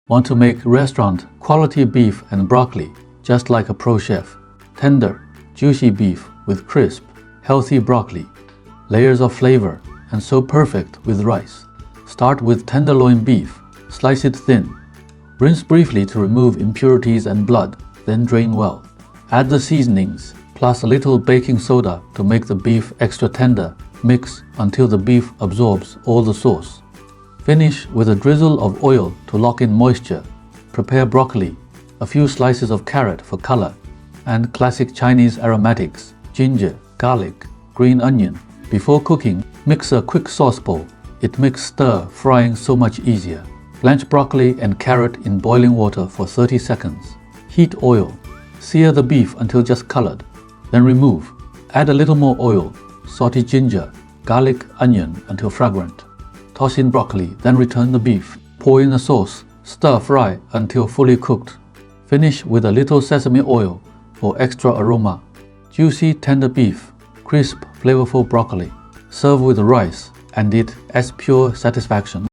Want to make restaurant quality beef and broccoli just like a pro chef? Tender, juicy beef with crisp, healthy broccoli. Layers of flavor and so perfect with rice. Start with tenderloin beef. Slice it thin. Rinse briefly to remove impurities and blood, then drain well. Add the seasonings, plus a little baking soda to make the beef extra tender. Mix until the beef absorbs all the sauce. Finish with a drizzle of oil to lock in moisture. Prepare broccoli, a few slices of carrot for color, and classic Chinese aromatics, ginger, garlic, green onion. Before cooking, mix a quick sauce bowl. It makes stir-frying so much easier. Blanch broccoli and carrot in boiling water for 30 seconds. Heat oil. Sear the beef until just colored. Then remove. Add a little more oil. Saute ginger, garlic, onion until fragrant. Toss in broccoli, then return the beef. Pour in the sauce. Stir-fry until fully cooked. Finish with a little sesame oil for extra aroma. Juicy, tender beef. Crisp, flavorful broccoli. Serve with rice and eat as pure satisfaction.